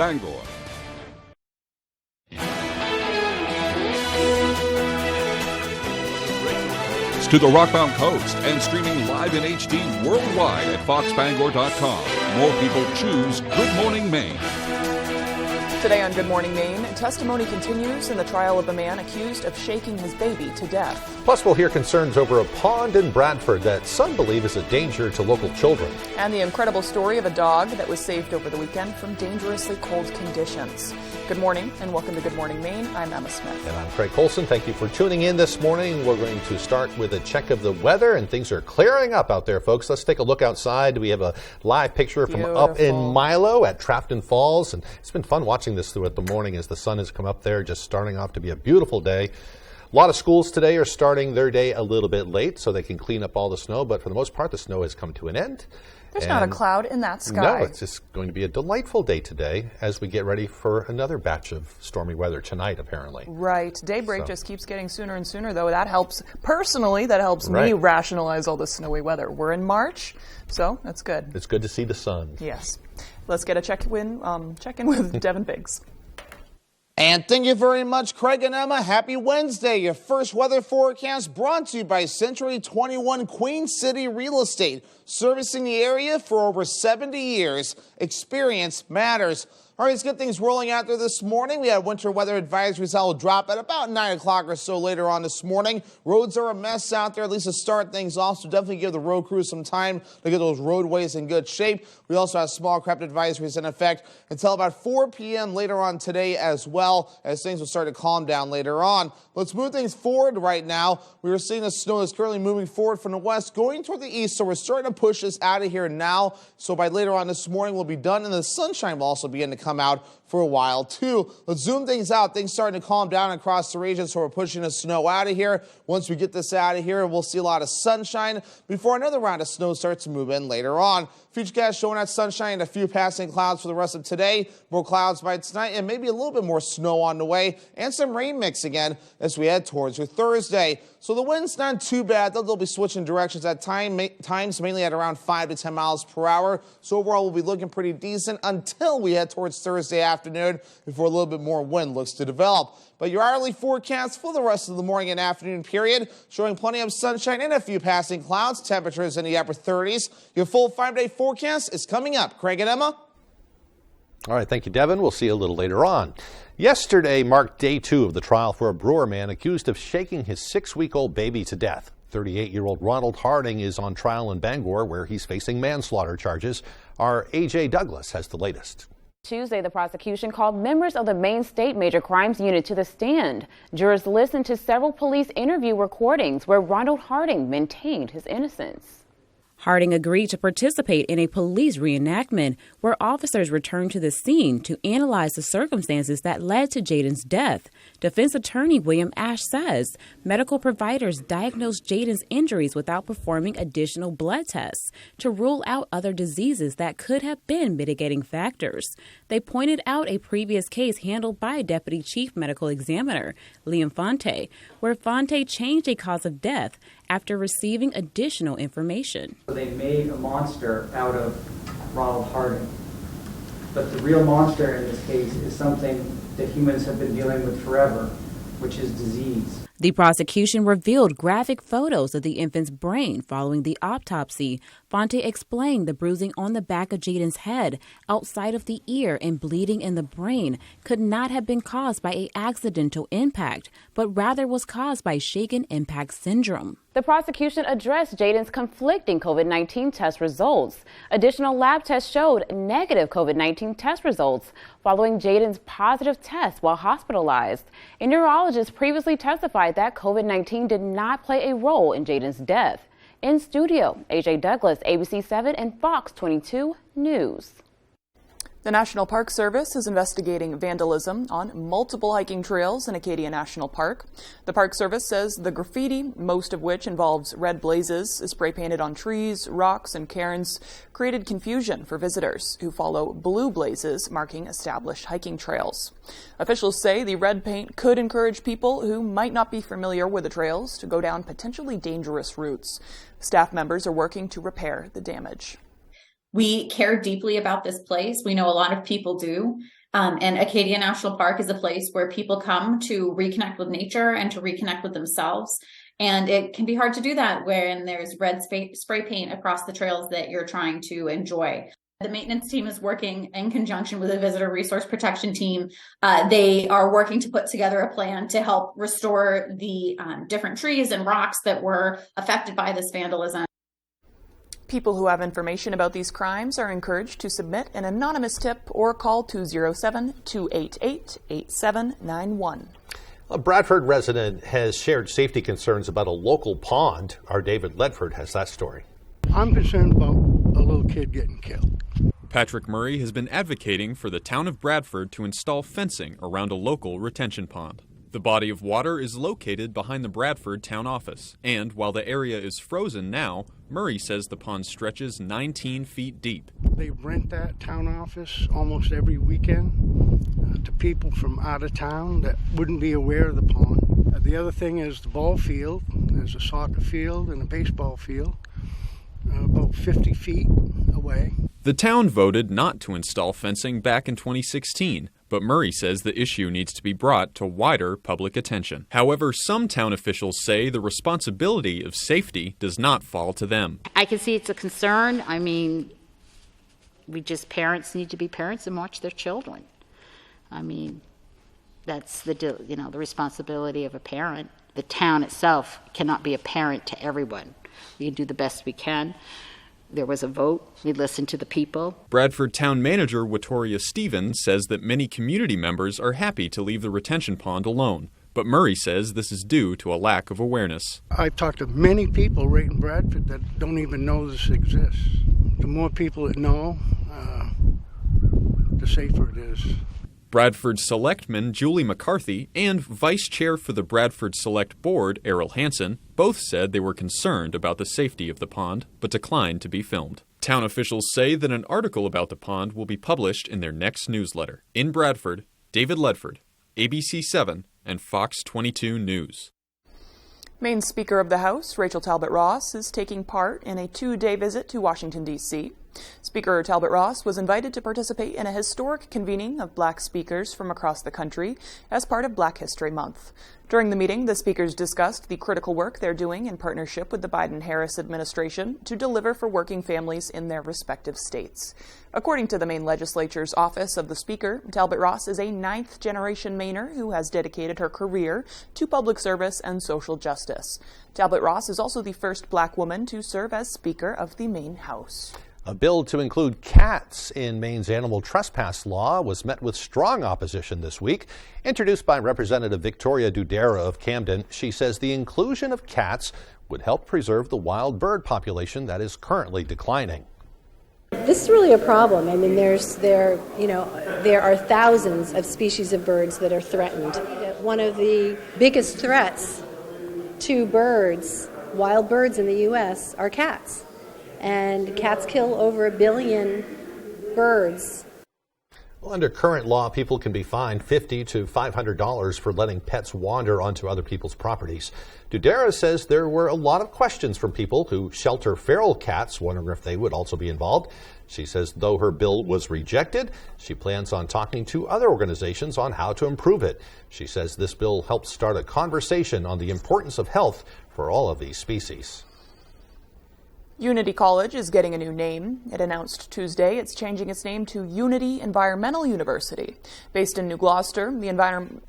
Bangor. To the Rockbound Coast and streaming live in HD worldwide at foxbangor.com. More people choose Good Morning Maine. Today on Good Morning Maine, testimony continues in the trial of a man accused of shaking his baby to death. Plus, we'll hear concerns over a pond in Bradford that some believe is a danger to local children. And the incredible story of a dog that was saved over the weekend from dangerously cold conditions. Good morning and welcome to Good Morning Maine. I'm Emma Smith. And I'm Craig Colson. Thank you for tuning in this morning. We're going to start with a check of the weather, and things are clearing up out there, folks. Let's take a look outside. We have a live picture from up in Milo at Trafton Falls, and it's been fun watching this throughout the morning as the sun has come up there, just starting off to be a beautiful day. A lot of schools today are starting their day a little bit late so they can clean up all the snow, but for the most part, the snow has come to an end. There's not a cloud in that sky. No, it's just going to be a delightful day today as we get ready for another batch of stormy weather tonight, apparently. Right. Daybreak just keeps getting sooner and sooner, though. That helps, personally, me rationalize all the snowy weather. We're in March, so that's good. It's good to see the sun. Yes. Let's get a check-in with Devin Biggs. And thank you very much, Craig and Emma. Happy Wednesday. Your first weather forecast brought to you by Century 21 Queen City Real Estate, servicing the area for over 70 years. Experience matters. All right, let's get things rolling out there this morning. We had winter weather advisories that will drop at about 9 o'clock or so later on this morning. Roads are a mess out there, at least to start things off, so definitely give the road crews some time to get those roadways in good shape. We also have small craft advisories in effect until about 4 p.m. later on today as well, as things will start to calm down later on. Let's move things forward right now. We are seeing the snow is currently moving forward from the west, going toward the east, so we're starting to push this out of here now. So by later on this morning, we'll be done, and the sunshine will also begin to come out for a while too. Let's zoom things out. Things starting to calm down across the region, so we're pushing the snow out of here. Once we get this out of here, we'll see a lot of sunshine before another round of snow starts to move in later on. Futurecast showing that sunshine and a few passing clouds for the rest of today. More clouds by tonight and maybe a little bit more snow on the way and some rain mix again as we head towards your Thursday. So the wind's not too bad. They'll be switching directions at times, mainly at around 5 to 10 miles per hour. So overall, we'll be looking pretty decent until we head towards Thursday afternoon before a little bit more wind looks to develop. But your hourly forecast for the rest of the morning and afternoon period showing plenty of sunshine and a few passing clouds, temperatures in the upper 30s. Your full 5-day forecast is coming up. Craig and Emma? All right, thank you, Devin. We'll see you a little later on. Yesterday marked day 2 of the trial for a Brewer man accused of shaking his 6-week-old baby to death. 38-year-old Ronald Harding is on trial in Bangor, where he's facing manslaughter charges. Our A.J. Douglas has the latest. Tuesday, the prosecution called members of the Maine State Major Crimes Unit to the stand. Jurors listened to several police interview recordings where Ronald Harding maintained his innocence. Harding agreed to participate in a police reenactment where officers returned to the scene to analyze the circumstances that led to Jaden's death. Defense attorney William Ash says medical providers diagnosed Jaden's injuries without performing additional blood tests to rule out other diseases that could have been mitigating factors. They pointed out a previous case handled by Deputy Chief Medical Examiner Liam Fonte, where Fonte changed a cause of death after receiving additional information. They made a monster out of Ronald Harding. But the real monster in this case is something that humans have been dealing with forever, which is disease. The prosecution revealed graphic photos of the infant's brain following the autopsy. Fonte explained the bruising on the back of Jaden's head, outside of the ear, and bleeding in the brain could not have been caused by an accidental impact, but rather was caused by shaken impact syndrome. The prosecution addressed Jaden's conflicting COVID-19 test results. Additional lab tests showed negative COVID-19 test results following Jaden's positive test while hospitalized. A neurologist previously testified that COVID-19 did not play a role in Jaden's death. In studio, A.J. Douglas, ABC 7 and Fox 22 News. The National Park Service is investigating vandalism on multiple hiking trails in Acadia National Park. The Park Service says the graffiti, most of which involves red blazes, spray painted on trees, rocks, and cairns, created confusion for visitors who follow blue blazes marking established hiking trails. Officials say the red paint could encourage people who might not be familiar with the trails to go down potentially dangerous routes. Staff members are working to repair the damage. We care deeply about this place. We know a lot of people do. And Acadia National Park is a place where people come to reconnect with nature and to reconnect with themselves. And it can be hard to do that when there's red spray paint across the trails that you're trying to enjoy. The maintenance team is working in conjunction with the visitor resource protection team. They are working to put together a plan to help restore the different trees and rocks that were affected by this vandalism. People who have information about these crimes are encouraged to submit an anonymous tip or call 207-288-8791. A Bradford resident has shared safety concerns about a local pond. Our David Ledford has that story. I'm concerned about a little kid getting killed. Patrick Murray has been advocating for the town of Bradford to install fencing around a local retention pond. The body of water is located behind the Bradford town office, and while the area is frozen now, Murray says the pond stretches 19 feet deep. They rent that town office almost every weekend to people from out of town that wouldn't be aware of the pond. The other thing is the ball field. There's a soccer field and a baseball field about 50 feet away. The town voted not to install fencing back in 2016, but Murray says the issue needs to be brought to wider public attention. However, some town officials say the responsibility of safety does not fall to them. I can see it's a concern. I mean, parents need to be parents and watch their children. I mean, that's the responsibility of a parent. The town itself cannot be a parent to everyone. We can do the best we can. There was a vote. We listened to the people. Bradford Town Manager Watoria Stevens says that many community members are happy to leave the retention pond alone. But Murray says this is due to a lack of awareness. I've talked to many people right in Bradford that don't even know this exists. The more people that know, the safer it is. Bradford Selectman Julie McCarthy and Vice Chair for the Bradford Select Board, Errol Hansen, both said they were concerned about the safety of the pond, but declined to be filmed. Town officials say that an article about the pond will be published in their next newsletter. In Bradford, David Ledford, ABC 7 and Fox 22 News. Maine Speaker of the House, Rachel Talbot Ross, is taking part in a 2-day visit to Washington, D.C. Speaker Talbot Ross was invited to participate in a historic convening of Black speakers from across the country as part of Black History Month. During the meeting, the speakers discussed the critical work they're doing in partnership with the Biden-Harris administration to deliver for working families in their respective states. According to the Maine Legislature's Office of the Speaker, Talbot Ross is a 9th-generation Mainer who has dedicated her career to public service and social justice. Talbot Ross is also the first Black woman to serve as Speaker of the Maine House. A bill to include cats in Maine's animal trespass law was met with strong opposition this week. Introduced by Representative Victoria Dudera of Camden, she says the inclusion of cats would help preserve the wild bird population that is currently declining. This is really a problem. I mean, there are thousands of species of birds that are threatened. One of the biggest threats to birds, wild birds in the U.S., are cats. And cats kill over 1 billion birds. Well, under current law, people can be fined $50 to $500 for letting pets wander onto other people's properties. Dudera says there were a lot of questions from people who shelter feral cats, wondering if they would also be involved. She says though her bill was rejected, she plans on talking to other organizations on how to improve it. She says this bill helps start a conversation on the importance of health for all of these species. Unity College is getting a new name. It announced Tuesday it's changing its name to Unity Environmental University. Based in New Gloucester, the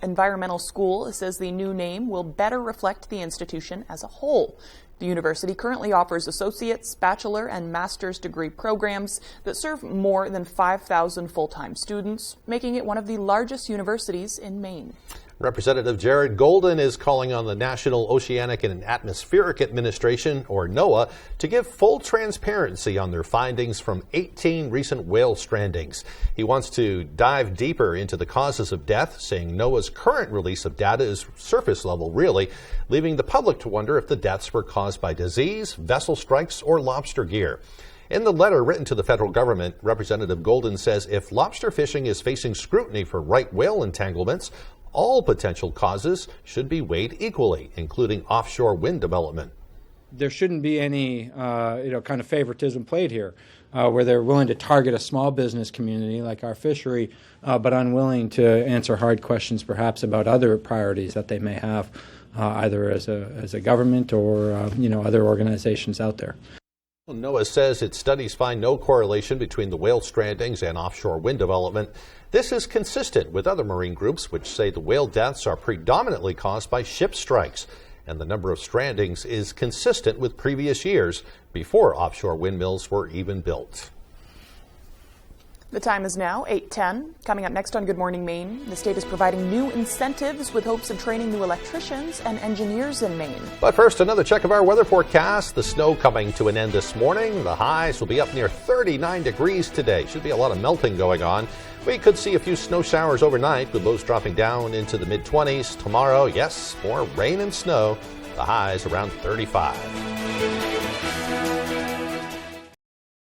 environmental school says the new name will better reflect the institution as a whole. The university currently offers associate's, bachelor, and master's degree programs that serve more than 5,000 full-time students, making it one of the largest universities in Maine. Representative Jared Golden is calling on the National Oceanic and Atmospheric Administration, or NOAA, to give full transparency on their findings from 18 recent whale strandings. He wants to dive deeper into the causes of death, saying NOAA's current release of data is surface level, really, leaving the public to wonder if the deaths were caused by disease, vessel strikes, or lobster gear. In the letter written to the federal government, Representative Golden says if lobster fishing is facing scrutiny for right whale entanglements, all potential causes should be weighed equally, including offshore wind development. There shouldn't be any, kind of favoritism played here. where they're willing to target a small business community like our fishery, but unwilling to answer hard questions perhaps about other priorities that they may have, either as a government or other organizations out there. NOAA says its studies find no correlation between the whale strandings and offshore wind development. This is consistent with other marine groups which say the whale deaths are predominantly caused by ship strikes, and the number of strandings is consistent with previous years before offshore windmills were even built. The time is now 8:10. Coming up next on Good Morning Maine, the state is providing new incentives with hopes of training new electricians and engineers in Maine. But first, another check of our weather forecast. The snow coming to an end this morning. The highs will be up near 39 degrees today. Should be a lot of melting going on. We could see a few snow showers overnight, with lows dropping down into the mid-20s. Tomorrow, yes, more rain and snow. The highs around 35.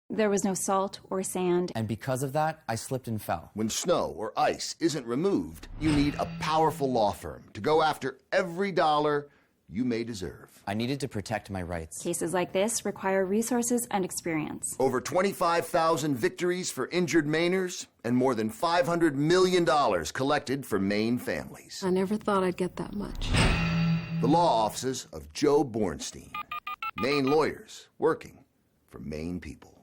There was no salt or sand. And because of that, I slipped and fell. When snow or ice isn't removed, you need a powerful law firm to go after every dollar you may deserve. I needed to protect my rights. Cases like this require resources and experience. Over 25,000 victories for injured Mainers and more than $500 million collected for Maine families. I never thought I'd get that much. The law offices of Joe Bornstein. Maine lawyers working for Maine people.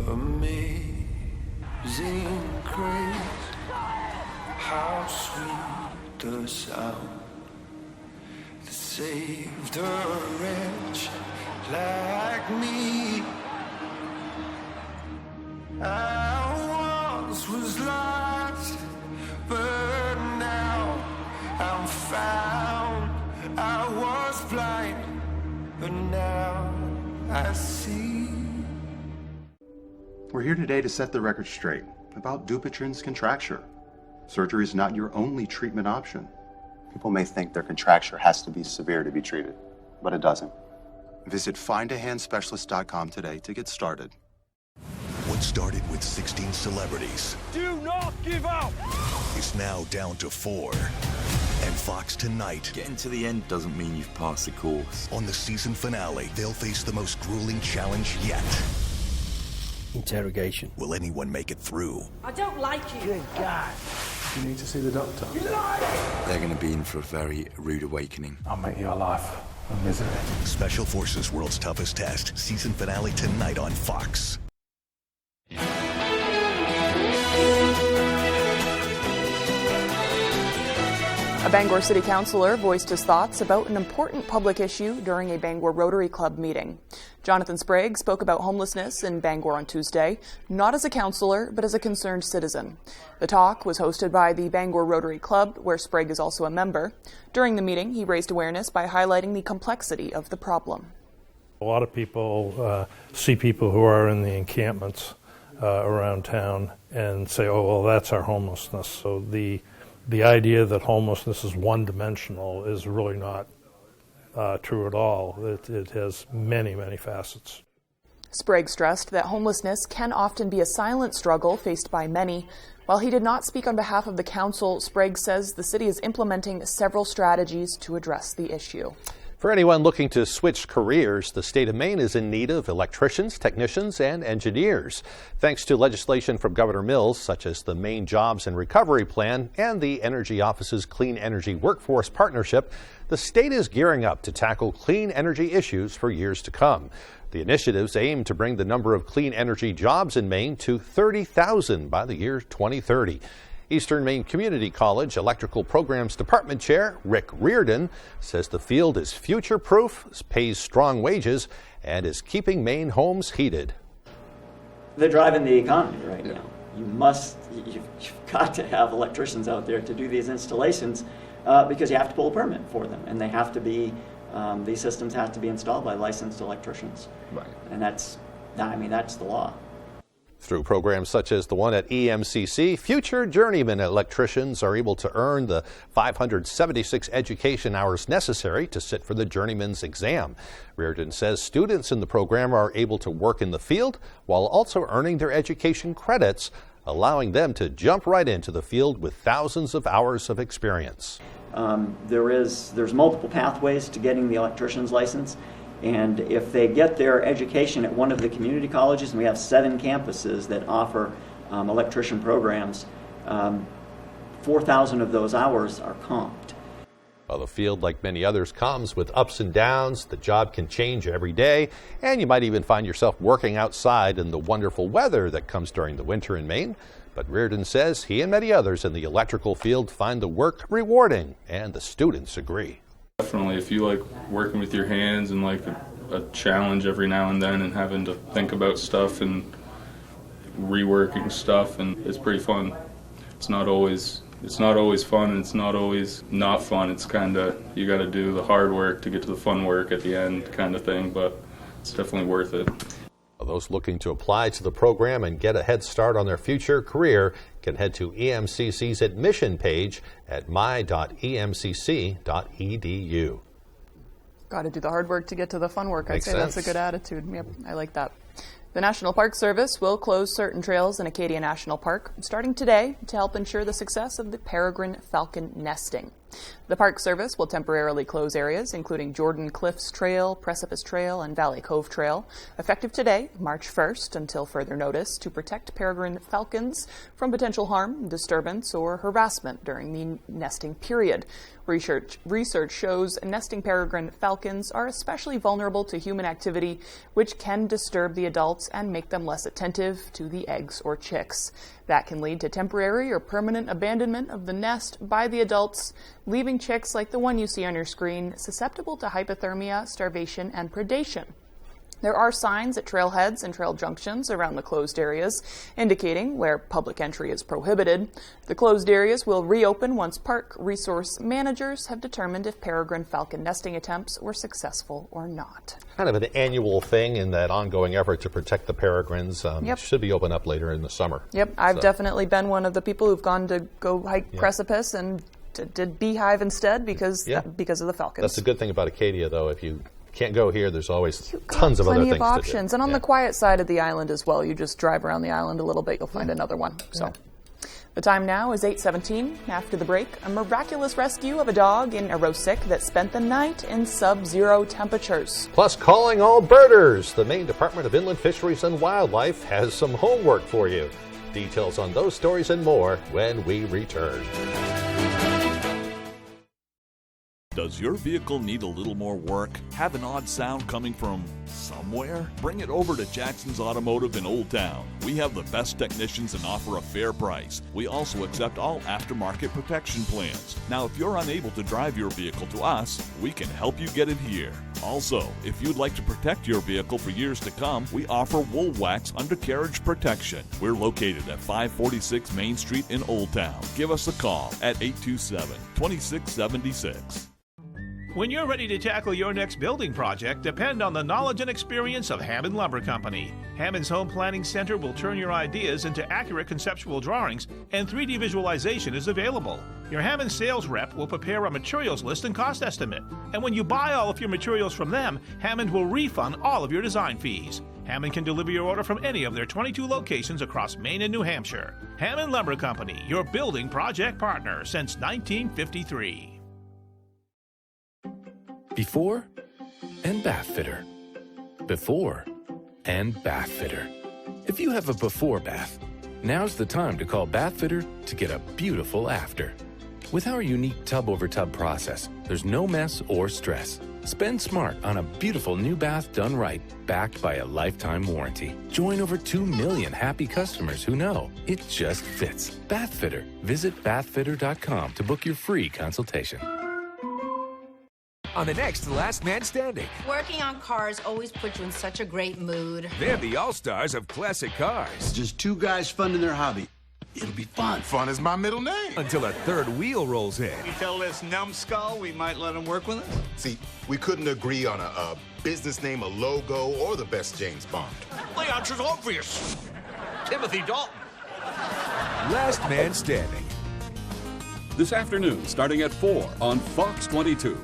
Amazing grace, how sweet the sound that saved a wretch like me. I once was lost, but now I'm found. I was blind, but now I see. We're here today to set the record straight about Dupuytren's contracture. Surgery is not your only treatment option. People may think their contracture has to be severe to be treated, but it doesn't. Visit findahandspecialist.com today to get started. What started with 16 celebrities Do not give up! is now down to 4. And Fox tonight. Getting to the end doesn't mean you've passed the course. On the season finale, they'll face the most grueling challenge yet. Interrogation. Will anyone make it through? I don't like you. Good God. You need to see the doctor. They're going to be in for a very rude awakening. I'll make your life a misery. Special Forces World's Toughest Test. Season finale tonight on Fox. A Bangor City Councillor voiced his thoughts about an important public issue during a Bangor Rotary Club meeting. Jonathan Sprague spoke about homelessness in Bangor on Tuesday, not as a councillor, but as a concerned citizen. The talk was hosted by the Bangor Rotary Club, where Sprague is also a member. During the meeting, he raised awareness by highlighting the complexity of the problem. A lot of people see people who are in the encampments around town and say, oh, well, that's our homelessness. So the idea that homelessness is one-dimensional is really not true at all. It has many, many facets. Sprague stressed that homelessness can often be a silent struggle faced by many. While he did not speak on behalf of the council, Sprague says the city is implementing several strategies to address the issue. For anyone looking to switch careers, the state of Maine is in need of electricians, technicians, and engineers. Thanks to legislation from Governor Mills, such as the Maine Jobs and Recovery Plan and the Energy Office's Clean Energy Workforce Partnership, the state is gearing up to tackle clean energy issues for years to come. The initiatives aim to bring the number of clean energy jobs in Maine to 30,000 by the year 2030. Eastern Maine Community College Electrical Programs Department Chair Rick Reardon says the field is future-proof, pays strong wages, and is keeping Maine homes heated. They're driving the economy right now. You've got to have electricians out there to do these installations because you have to pull a permit for them, and they have to be, these systems have to be installed by licensed electricians. Right. And that's the law. Through programs such as the one at EMCC, future journeyman electricians are able to earn the 576 education hours necessary to sit for the journeyman's exam. Reardon says students in the program are able to work in the field while also earning their education credits, allowing them to jump right into the field with thousands of hours of experience. There's multiple pathways to getting the electrician's license. And if they get their education at one of the community colleges, and we have 7 campuses that offer electrician programs, 4,000 of those hours are comped. While the field, like many others, comes with ups and downs, the job can change every day, and you might even find yourself working outside in the wonderful weather that comes during the winter in Maine. But Reardon says he and many others in the electrical field find the work rewarding, and the students agree. Definitely, if you like working with your hands and like a challenge every now and then and having to think about stuff and reworking stuff, and it's pretty fun. It's not always fun, and it's not always not fun. It's kind of, you got to do the hard work to get to the fun work at the end kind of thing, but it's definitely worth it. Those looking to apply to the program and get a head start on their future career can head to EMCC's admission page at my.emcc.edu. Got to do the hard work to get to the fun work. I'd say that's a good attitude. Yep, I like that. The National Park Service will close certain trails in Acadia National Park starting today to help ensure the success of the peregrine falcon nesting. The Park Service will temporarily close areas including Jordan Cliffs Trail, Precipice Trail, and Valley Cove Trail, effective today, March 1st, until further notice, to protect peregrine falcons from potential harm, disturbance, or harassment during the nesting period. Research shows nesting peregrine falcons are especially vulnerable to human activity, which can disturb the adults and make them less attentive to the eggs or chicks. That can lead to temporary or permanent abandonment of the nest by the adults, leaving chicks like the one you see on your screen susceptible to hypothermia, starvation, and predation. There are signs at trailheads and trail junctions around the closed areas indicating where public entry is prohibited. The closed areas will reopen once park resource managers have determined if peregrine falcon nesting attempts were successful or not. Kind of an annual thing in that ongoing effort to protect the peregrines. Yep. Should be open up later in the summer. Yep, I've definitely been one of the people who've gone to go hike Precipice and did beehive instead because of the falcons. That's the good thing about Acadia, though. If you can't go here, there's always tons of other things to do. Plenty of options. And on the quiet side of the island as well. You just drive around the island a little bit, you'll find another one. So, the time now is 8:17. After the break, a miraculous rescue of a dog in Aroostook that spent the night in sub-zero temperatures. Plus, calling all birders. The Maine Department of Inland Fisheries and Wildlife has some homework for you. Details on those stories and more when we return. Does your vehicle need a little more work? Have an odd sound coming from somewhere? Bring it over to Jackson's Automotive in Old Town. We have the best technicians and offer a fair price. We also accept all aftermarket protection plans. Now, if you're unable to drive your vehicle to us, we can help you get it here. Also, if you'd like to protect your vehicle for years to come, we offer Wool Wax undercarriage protection. We're located at 546 Main Street in Old Town. Give us a call at 827-2676. When you're ready to tackle your next building project, depend on the knowledge and experience of Hammond Lumber Company. Hammond's Home Planning Center will turn your ideas into accurate conceptual drawings, and 3D visualization is available. Your Hammond sales rep will prepare a materials list and cost estimate. And when you buy all of your materials from them, Hammond will refund all of your design fees. Hammond can deliver your order from any of their 22 locations across Maine and New Hampshire. Hammond Lumber Company, your building project partner since 1953. Before and bath fitter. Before and bath fitter. If you have a before bath, now's the time to call Bath Fitter to get a beautiful after. With our unique tub over tub process, there's no mess or stress. Spend smart on a beautiful new bath done right, backed by a lifetime warranty. Join over 2 million happy customers who know it just fits. Bath Fitter. Visit bathfitter.com to book your free consultation. On the next Last Man Standing. Working on cars always puts you in such a great mood. They're the all-stars of classic cars. Just two guys funding their hobby. It'll be fun. Fun is my middle name. Until a third wheel rolls in. You tell this numbskull we might let him work with us? See, we couldn't agree on a business name, a logo, or the best James Bond. The answer's obvious. Timothy Dalton. Last Man Standing. This afternoon, starting at 4 on Fox 22.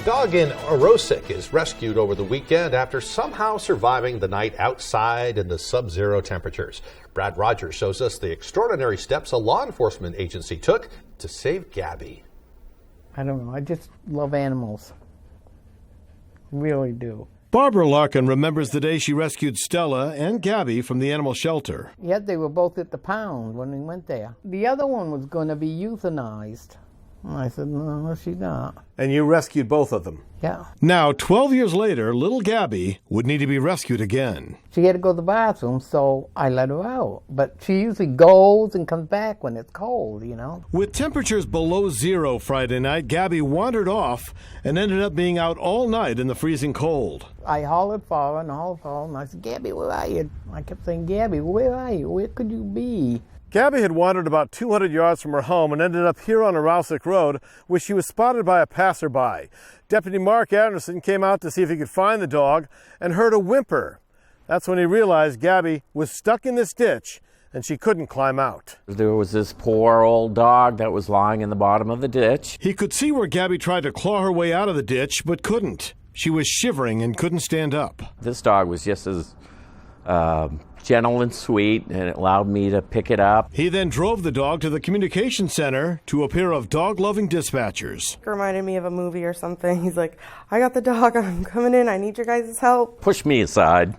Dog in Orosik is rescued over the weekend after somehow surviving the night outside in the sub-zero temperatures. Brad Rogers shows us the extraordinary steps a law enforcement agency took to save Gabby. I don't know. I just love animals. Really do. Barbara Larkin remembers the day she rescued Stella and Gabby from the animal shelter. Yet they were both at the pound when we went there. The other one was going to be euthanized. And I said, no, she's not. And you rescued both of them? Yeah. Now, 12 years later, little Gabby would need to be rescued again. She had to go to the bathroom, so I let her out. But she usually goes and comes back when it's cold, you know. With temperatures below zero Friday night, Gabby wandered off and ended up being out all night in the freezing cold. I hollered for her and hollered for her, and I said, Gabby, where are you? I kept saying, Gabby, where are you? Where could you be? Gabby had wandered about 200 yards from her home and ended up here on Arausic Road, where she was spotted by a passerby. Deputy Mark Anderson came out to see if he could find the dog and heard a whimper. That's when he realized Gabby was stuck in this ditch and she couldn't climb out. There was this poor old dog that was lying in the bottom of the ditch. He could see where Gabby tried to claw her way out of the ditch, but couldn't. She was shivering and couldn't stand up. This dog was just as gentle and sweet, and it allowed me to pick it up. He then drove the dog to the communication center to a pair of dog-loving dispatchers. It reminded me of a movie or something. He's like, I got the dog, I'm coming in, I need your guys' help. Pushed me aside,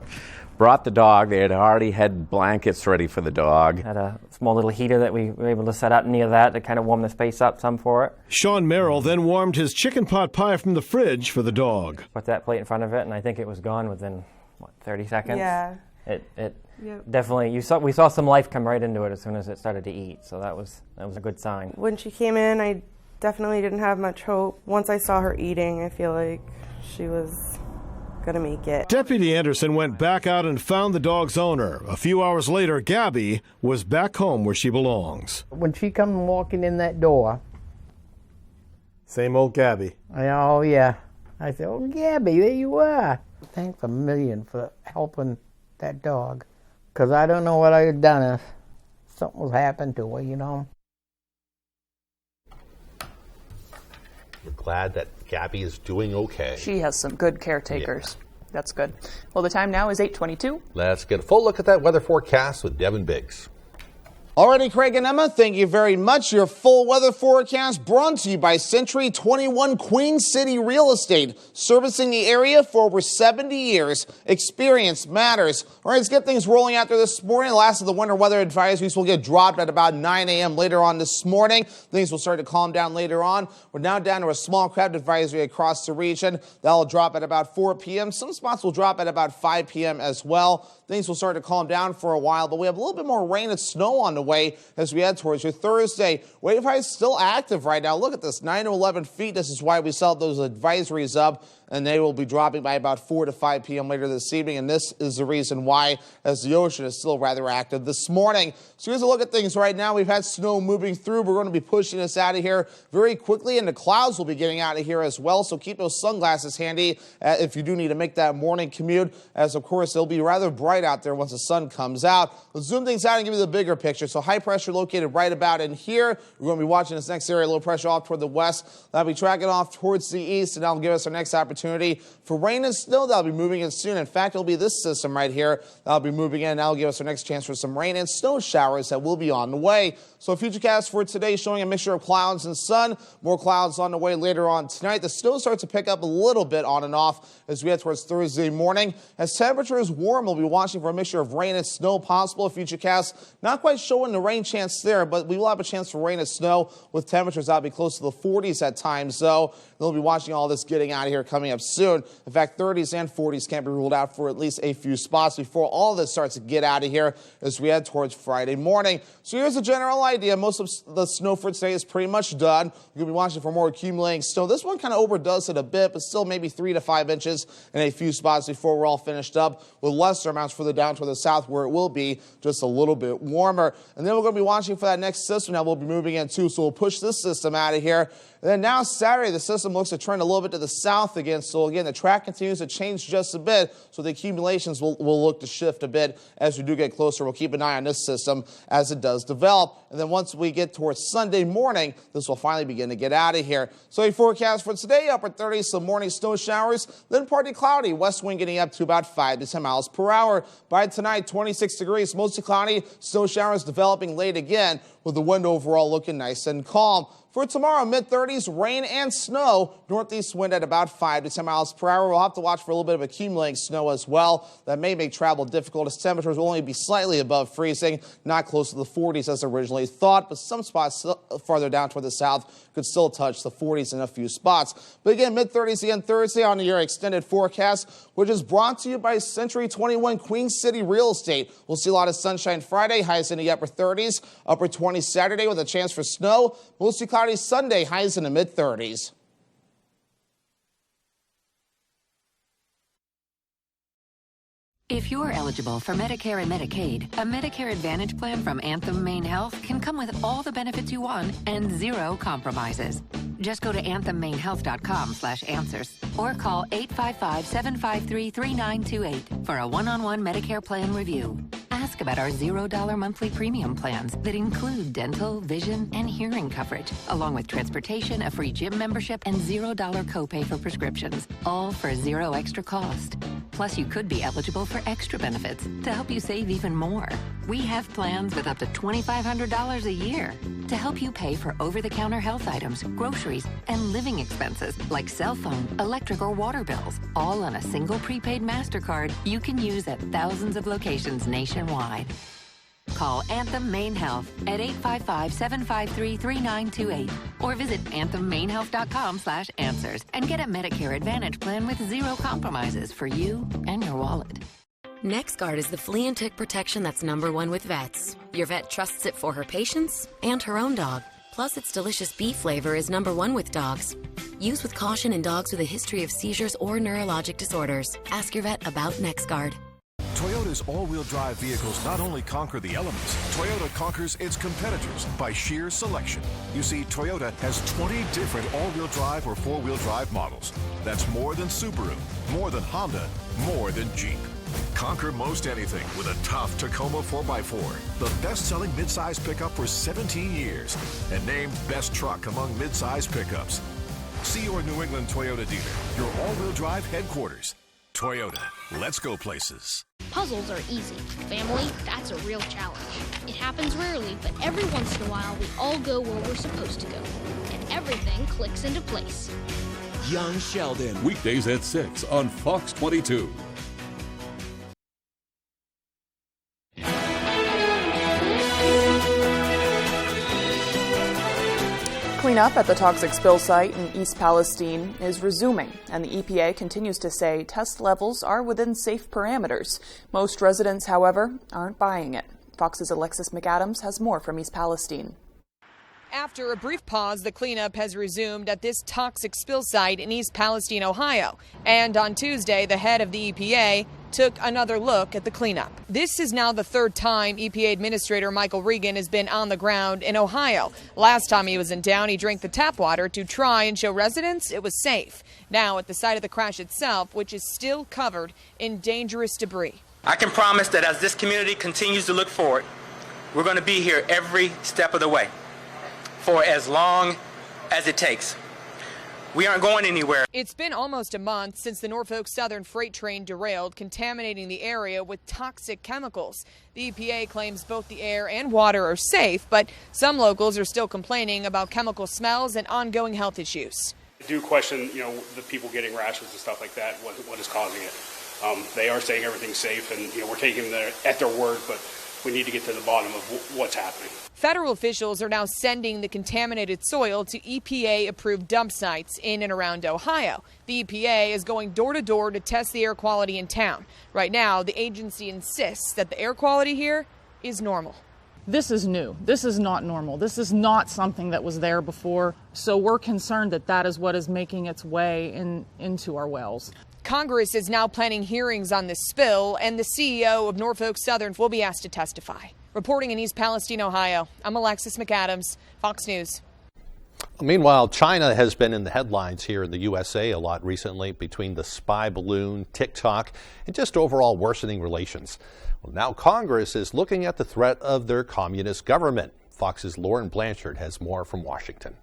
brought the dog. They had already had blankets ready for the dog. Had a small little heater that we were able to set up near that to kind of warm the space up some for it. Sean Merrill then warmed his chicken pot pie from the fridge for the dog. Put that plate in front of it, and I think it was gone within, 30 seconds? Yeah. It definitely, we saw some life come right into it as soon as it started to eat, so that was a good sign. When she came in, I definitely didn't have much hope. Once I saw her eating, I feel like she was gonna make it. Deputy Anderson went back out and found the dog's owner. A few hours later, Gabby was back home where she belongs. When she come walking in that door. Same old Gabby. Oh, yeah. I said, oh, Gabby, there you are. Thanks a million for helping that dog. Because I don't know what I had done if something was happened to her, you know. We're glad that Gabby is doing okay. She has some good caretakers. Yeah. That's good. Well, the time now is 8:22. Let's get a full look at that weather forecast with Devin Biggs. Alrighty, Craig and Emma, thank you very much. Your full weather forecast brought to you by Century 21 Queen City Real Estate, servicing the area for over 70 years. Experience matters. All right, let's get things rolling out there this morning. The last of the winter weather advisories will get dropped at about 9 a.m. later on this morning. Things will start to calm down later on. We're now down to a small craft advisory across the region. That'll drop at about 4 p.m. Some spots will drop at about 5 p.m. as well. Things will start to calm down for a while, but we have a little bit more rain and snow on the way as we head towards your Thursday. Wave high is still active right now. Look at this, 9 to 11 feet. This is why we saw those advisories up, and they will be dropping by about 4 to 5 p.m. later this evening, and this is the reason why, as the ocean is still rather active this morning. So here's a look at things right now. We've had snow moving through. We're going to be pushing us out of here very quickly, and the clouds will be getting out of here as well, so keep those sunglasses handy if you do need to make that morning commute, as of course it'll be rather bright out there once the sun comes out. Let's zoom things out and give you the bigger picture. So high pressure located right about in here. We're going to be watching this next area, low pressure off toward the west. That'll be tracking off towards the east, and that'll give us our next opportunity for rain and snow. That'll be moving in soon. In fact, it'll be this system right here that'll be moving in. That'll give us our next chance for some rain and snow showers that will be on the way. So futurecast for today showing a mixture of clouds and sun. More clouds on the way later on tonight. The snow starts to pick up a little bit on and off as we head towards Thursday morning. As temperature is warm, we'll be watching for a mixture of rain and snow possible. Futurecast not quite showing the rain chance there, but we will have a chance for rain and snow with temperatures that'll be close to the 40s at times. So we'll be watching all this getting out of here coming up soon. In fact, 30s and 40s can't be ruled out for at least a few spots before all this starts to get out of here as we head towards Friday morning. So here's a general idea. Most of the snow for today is pretty much done. We're going to be watching for more accumulating snow. This one kind of overdoes it a bit, but still maybe 3 to 5 inches in a few spots before we're all finished up, with lesser amounts further down toward the south where it will be just a little bit warmer. And then we're going to be watching for that next system. Now we'll be moving in too, so we'll push this system out of here. And then now Saturday, the system looks to trend a little bit to the south again. So again, the track continues to change just a bit. So the accumulations will look to shift a bit as we do get closer. We'll keep an eye on this system as it does develop. And then once we get towards Sunday morning, this will finally begin to get out of here. So a forecast for today, upper 30s, some morning snow showers, then partly cloudy. West wind getting up to about 5 to 10 miles per hour. By tonight, 26 degrees, mostly cloudy, snow showers developing late again, with the wind overall looking nice and calm. For tomorrow, mid-30s, rain and snow. Northeast wind at about 5 to 10 miles per hour. We'll have to watch for a little bit of accumulating snow as well. That may make travel difficult as temperatures will only be slightly above freezing, not close to the 40s as originally thought, but some spots farther down toward the south could still touch the 40s in a few spots. But again, mid-30s again Thursday on your extended forecast, which is brought to you by Century 21 Queen City Real Estate. We'll see a lot of sunshine Friday, highs in the upper 30s, upper 20s Saturday with a chance for snow, mostly cloudy Sunday, highs in the mid-30s. If you're eligible for Medicare and Medicaid, a Medicare Advantage plan from Anthem Maine Health can come with all the benefits you want and zero compromises. Just go to anthemainehealth.com/answers or call 855-753-3928 for a one-on-one Medicare plan review. Ask about our $0 monthly premium plans that include dental, vision, and hearing coverage, along with transportation, a free gym membership, and $0 copay for prescriptions, all for zero extra cost. Plus, you could be eligible for extra benefits to help you save even more. We have plans with up to $2,500 a year to help you pay for over-the-counter health items, groceries, and living expenses like cell phone, electric, or water bills, all on a single prepaid MasterCard you can use at thousands of locations nationwide. Call Anthem Maine Health at 855-753-3928 or visit anthemmainehealth.com/answers and get a Medicare Advantage plan with zero compromises for you and your wallet. NexGard is the flea and tick protection that's #1 with vets. Your vet trusts it for her patients and her own dog. Plus, its delicious beef flavor is #1 with dogs. Use with caution in dogs with a history of seizures or neurologic disorders. Ask your vet about NexGard. Toyota's all-wheel drive vehicles not only conquer the elements, Toyota conquers its competitors by sheer selection. You see, Toyota has 20 different all-wheel drive or four-wheel drive models. That's more than Subaru, more than Honda, more than Jeep. Conquer most anything with a tough Tacoma 4x4, the best-selling midsize pickup for 17 years, and named best truck among midsize pickups. See your New England Toyota dealer, your all-wheel drive headquarters. Toyota, let's go places. Puzzles are easy. Family, that's a real challenge. It happens rarely, but every once in a while we all go where we're supposed to go. And everything clicks into place. Young Sheldon. Weekdays at 6 on Fox 22. Cleanup at the toxic spill site in East Palestine is resuming, and the EPA continues to say test levels are within safe parameters. Most residents, however, aren't buying it. Fox's Alexis McAdams has more from East Palestine. After a brief pause, the cleanup has resumed at this toxic spill site in East Palestine, Ohio. And on Tuesday, the head of the EPA took another look at the cleanup. This is now the third time EPA Administrator Michael Regan has been on the ground in Ohio. Last time he was in town, he drank the tap water to try and show residents it was safe. Now at the site of the crash itself, which is still covered in dangerous debris. I can promise that as this community continues to look forward, we're going to be here every step of the way for as long as it takes. We aren't going anywhere. It's been almost a month since the Norfolk Southern freight train derailed, contaminating the area with toxic chemicals. The EPA claims both the air and water are safe, but some locals are still complaining about chemical smells and ongoing health issues. I do question, the people getting rashes and stuff like that, what is causing it. They are saying everything's safe, and, we're taking them at their word, but we need to get to the bottom of what's happening. Federal officials are now sending the contaminated soil to EPA-approved dump sites in and around Ohio. The EPA is going door to door to test the air quality in town. Right now, the agency insists that the air quality here is normal. This is new. This is not normal. This is not something that was there before. So we're concerned that that is what is making its way into our wells. Congress is now planning hearings on this spill, and the CEO of Norfolk Southern will be asked to testify. Reporting in East Palestine, Ohio, I'm Alexis McAdams, Fox News. Meanwhile, China has been in the headlines here in the USA a lot recently between the spy balloon, TikTok, and just overall worsening relations. Well, now Congress is looking at the threat of their communist government. Fox's Lauren Blanchard has more from Washington.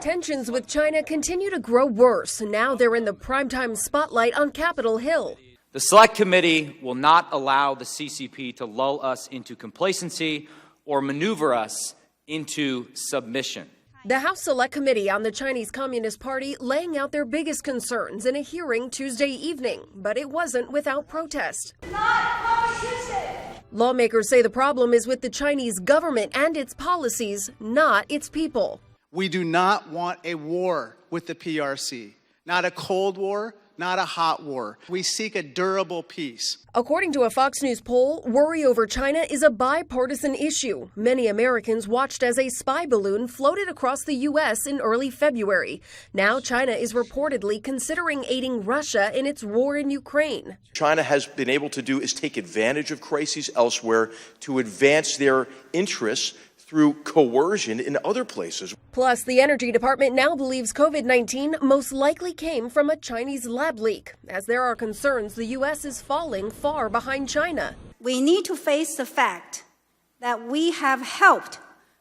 Tensions with China continue to grow worse. Now they're in the primetime spotlight on Capitol Hill. The Select Committee will not allow the CCP to lull us into complacency or maneuver us into submission. The House Select Committee on the Chinese Communist Party laying out their biggest concerns in a hearing Tuesday evening, but it wasn't without protest. Lawmakers say the problem is with the Chinese government and its policies, not its people. We do not want a war with the PRC, not a Cold War, not a hot war. We seek a durable peace. According to a Fox News poll, worry over China is a bipartisan issue. Many Americans watched as a spy balloon floated across the U.S. in early February. Now China is reportedly considering aiding Russia in its war in Ukraine. China has been able to do is take advantage of crises elsewhere to advance their interests through coercion in other places. Plus, the Energy Department now believes COVID-19 most likely came from a Chinese lab leak, as there are concerns the U.S. is falling far behind China. We need to face the fact that we have helped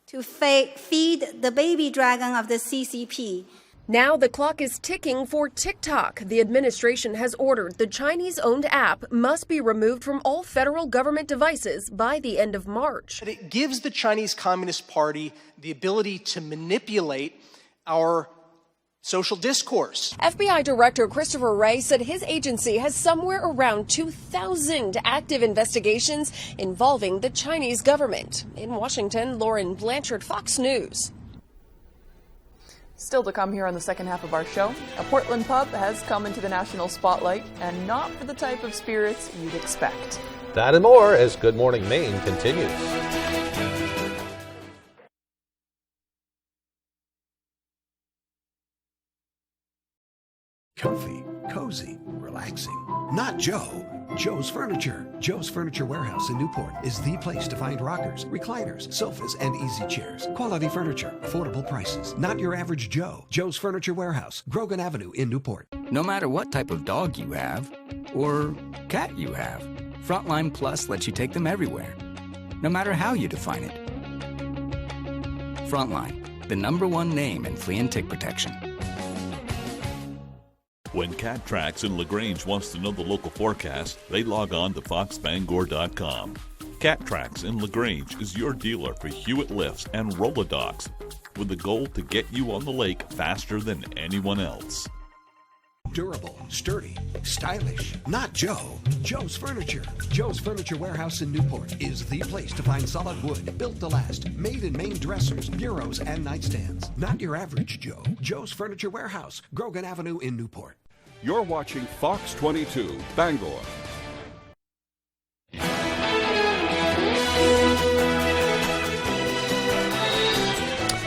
to feed the baby dragon of the CCP. Now the clock is ticking for TikTok. The administration has ordered the Chinese-owned app must be removed from all federal government devices by the end of March. It gives the Chinese Communist Party the ability to manipulate our social discourse. FBI Director Christopher Wray said his agency has somewhere around 2,000 active investigations involving the Chinese government. In Washington, Lauren Blanchard, Fox News. Still to come here on the second half of our show, a Portland pub has come into the national spotlight, and not for the type of spirits you'd expect. That and more as Good Morning Maine continues. Comfy, cozy, relaxing. Not Joe. Joe's Furniture. Joe's Furniture Warehouse in Newport is the place to find rockers, recliners, sofas, and easy chairs. Quality furniture, affordable prices. Not your average Joe. Joe's Furniture Warehouse, Grogan Avenue in Newport. No matter what type of dog you have, or cat you have, Frontline Plus lets you take them everywhere, no matter how you define it. Frontline, the #1 name in flea and tick protection. When Cat Tracks in LaGrange wants to know the local forecast, they log on to foxbangor.com. Cat Tracks in LaGrange is your dealer for Hewitt lifts and Rolodox, with the goal to get you on the lake faster than anyone else. Durable, sturdy, stylish. Not Joe. Joe's Furniture. Joe's Furniture Warehouse in Newport is the place to find solid wood, built to last, made in Maine dressers, bureaus, and nightstands. Not your average Joe. Joe's Furniture Warehouse, Grogan Avenue in Newport. You're watching Fox 22, Bangor.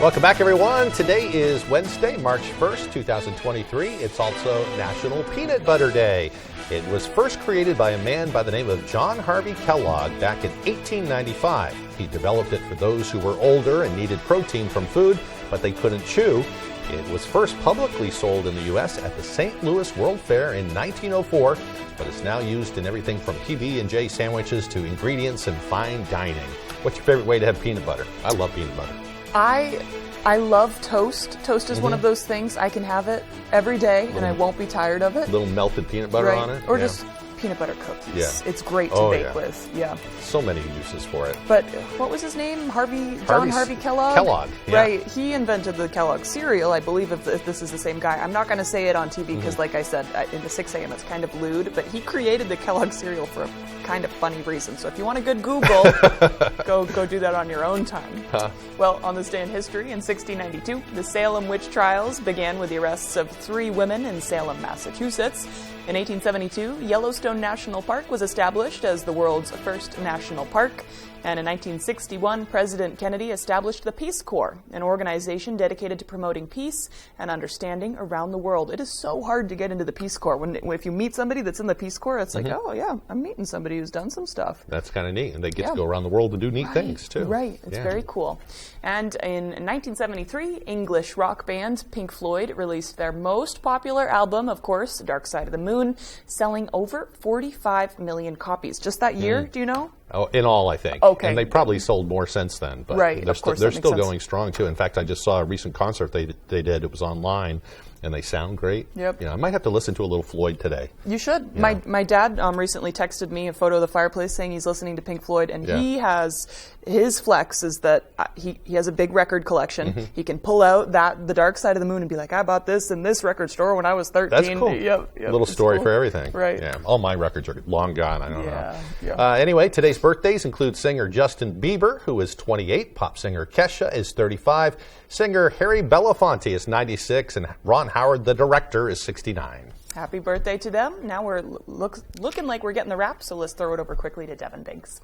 Welcome back, everyone. Today is Wednesday, March 1st, 2023. It's also National Peanut Butter Day. It was first created by a man by the name of John Harvey Kellogg back in 1895. He developed it for those who were older and needed protein from food, but they couldn't chew. It was first publicly sold in the U.S. at the St. Louis World Fair in 1904, but it's now used in everything from PB&J sandwiches to ingredients in fine dining. What's your favorite way to have peanut butter? I love peanut butter. I love toast. Toast is one of those things I can have it every day and I won't be tired of it. A little melted peanut butter on it? Or just peanut butter cookies. Yeah. It's great to bake with. Yeah. So many uses for it. But what was his name? John Harvey Kellogg? Kellogg, yeah. Right. He invented the Kellogg cereal, I believe, if this is the same guy. I'm not going to say it on TV because, like I said, in the 6 a.m. it's kind of lewd, but he created the Kellogg cereal for a kind of funny reason. So if you want a good Google, go do that on your own time. Huh. Well, on this day in history, in 1692, the Salem witch trials began with the arrests of 3 women in Salem, Massachusetts. In 1872, Yellowstone National Park was established as the world's first national park. And in 1961, President Kennedy established the Peace Corps, an organization dedicated to promoting peace and understanding around the world. It is so hard to get into the Peace Corps. If you meet somebody that's in the Peace Corps, it's like, oh yeah, I'm meeting somebody who's done some stuff. That's kind of neat. And they get to go around the world and do neat things, too. Right. It's very cool. And in 1973, English rock band Pink Floyd released their most popular album, of course, Dark Side of the Moon, selling over 45 million copies. Just that year, do you know? Oh, in all, I think. Okay. And they probably sold more since then. But they're still going strong, too. In fact, I just saw a recent concert they did. It was online, and they sound great. Yep. I might have to listen to a little Floyd today. You should. Yeah. My dad recently texted me a photo of the fireplace saying he's listening to Pink Floyd, and he has, his flex is that he has a big record collection. He can pull out the Dark Side of the Moon and be like, I bought this in this record store when I was 13. That's cool. Yep, little story for everything. Right. Yeah. All my records are long gone. I don't know. Yeah. Anyway, today's birthdays include singer Justin Bieber, who is 28, pop singer Kesha is 35, singer Harry Belafonte is 96, and Ron Howard, the director, is 69. Happy birthday to them. Now we're looking like we're getting the wrap, so let's throw it over quickly to Devin Biggs.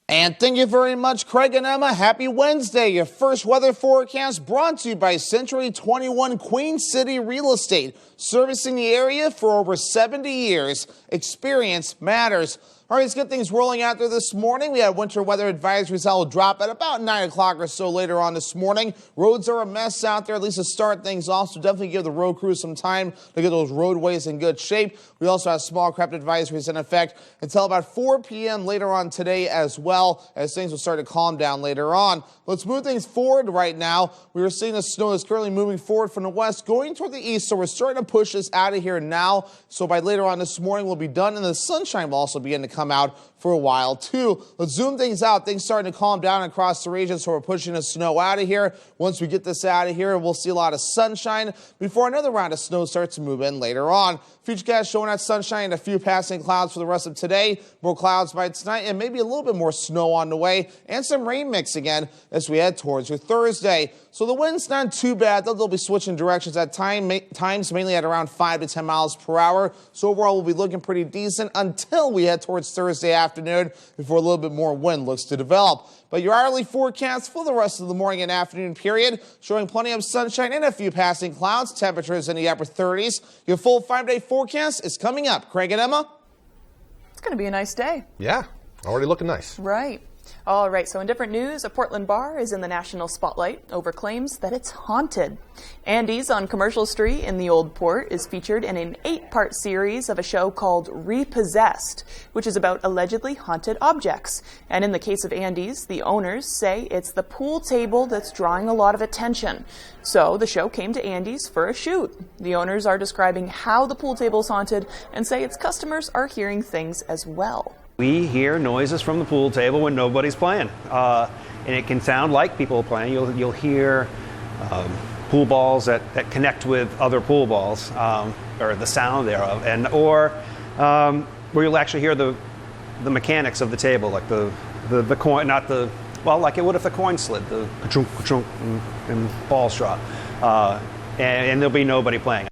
And thank you very much, Craig and Emma. Happy Wednesday. Your first weather forecast brought to you by Century 21 Queen City Real Estate, servicing the area for over 70 years. Experience matters. All right, let's get things rolling out there this morning. We had winter weather advisories that will drop at about 9 o'clock or so later on this morning. Roads are a mess out there, at least to start things off, so definitely give the road crews some time to get those roadways in good shape. We also have small craft advisories in effect until about 4 p.m. later on today as well, as things will start to calm down later on. Let's move things forward right now. We are seeing the snow that's currently moving forward from the west, going toward the east, so we're starting to push this out of here now. So by later on this morning, we'll be done, and the sunshine will also begin to come out for a while too. Let's zoom things out. Things starting to calm down across the region, so we're pushing the snow out of here. Once we get this out of here, we'll see a lot of sunshine before another round of snow starts to move in later on. Futurecast showing that sunshine and a few passing clouds for the rest of today. More clouds by tonight, and maybe a little bit more snow on the way, and some rain mix again as we head towards your Thursday. So the wind's not too bad. They'll be switching directions at times, mainly at around 5 to 10 miles per hour. So overall, we'll be looking pretty decent until we head towards Thursday afternoon, before a little bit more wind looks to develop. But your hourly forecast for the rest of the morning and afternoon period, showing plenty of sunshine and a few passing clouds, temperatures in the upper 30s. Your full 5-day forecast is coming up. Craig and Emma? It's going to be a nice day. Yeah, already looking nice. Right. All right, so in different news, a Portland bar is in the national spotlight over claims that it's haunted. Andy's on Commercial Street in the Old Port is featured in an 8-part series of a show called Repossessed, which is about allegedly haunted objects. And in the case of Andy's, the owners say it's the pool table that's drawing a lot of attention. So the show came to Andy's for a shoot. The owners are describing how the pool table is haunted and say its customers are hearing things as well. We hear noises from the pool table when nobody's playing, and it can sound like people are playing. You'll hear pool balls that connect with other pool balls, or the sound thereof, or where you'll actually hear the mechanics of the table, like the coin, not the, well, like it would if the coin slid, the ka-chunk, ka-chunk, and balls drop, and there'll be nobody playing.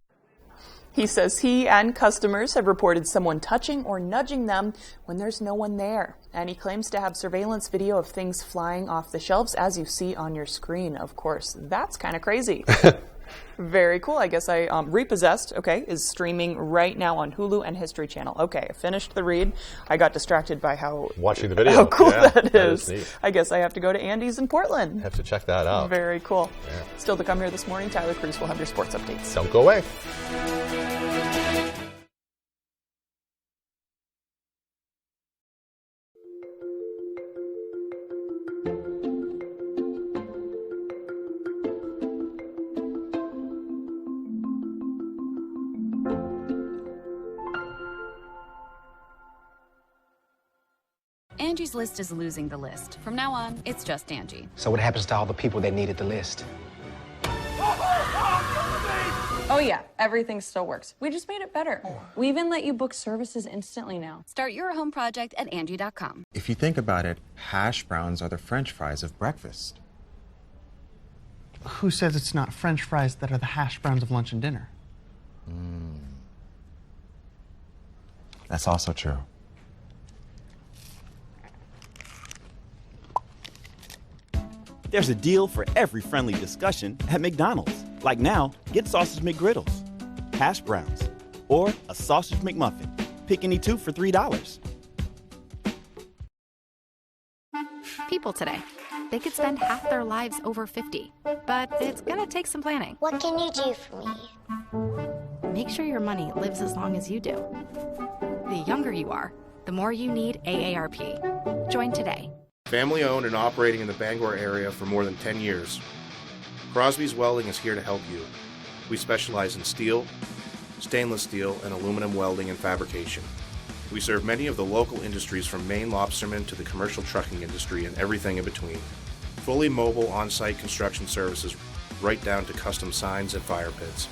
He says he and customers have reported someone touching or nudging them when there's no one there. And he claims to have surveillance video of things flying off the shelves, as you see on your screen, of course. That's kind of crazy. Very cool. I guess I Repossessed, okay, is streaming right now on Hulu and History Channel. Okay, I finished the read. I got distracted by watching the video. How cool that is. Neat. I guess I have to go to Andy's in Portland. Have to check that out. Very cool. Yeah. Still to come here this morning, Tyler Cruz will have your sports updates. Don't go away. Angie's List is losing the list. From now on, it's just Angie. So what happens to all the people that needed the list? Oh yeah, everything still works. We just made it better. We even let you book services instantly now. Start your home project at Angie.com. If you think about it, hash browns are the French fries of breakfast. Who says it's not French fries that are the hash browns of lunch and dinner? That's also true. There's a deal for every friendly discussion at McDonald's. Like now, get sausage McGriddles, hash browns, or a sausage McMuffin. Pick any two for $3. People today, they could spend half their lives over 50, but it's gonna take some planning. What can you do for me? Make sure your money lives as long as you do. The younger you are, the more you need AARP. Join today. Family owned and operating in the Bangor area for more than 10 years. Crosby's Welding is here to help you. We specialize in steel, stainless steel, and aluminum welding and fabrication. We serve many of the local industries from Maine lobstermen to the commercial trucking industry and everything in between. Fully mobile on-site construction services right down to custom signs and fire pits.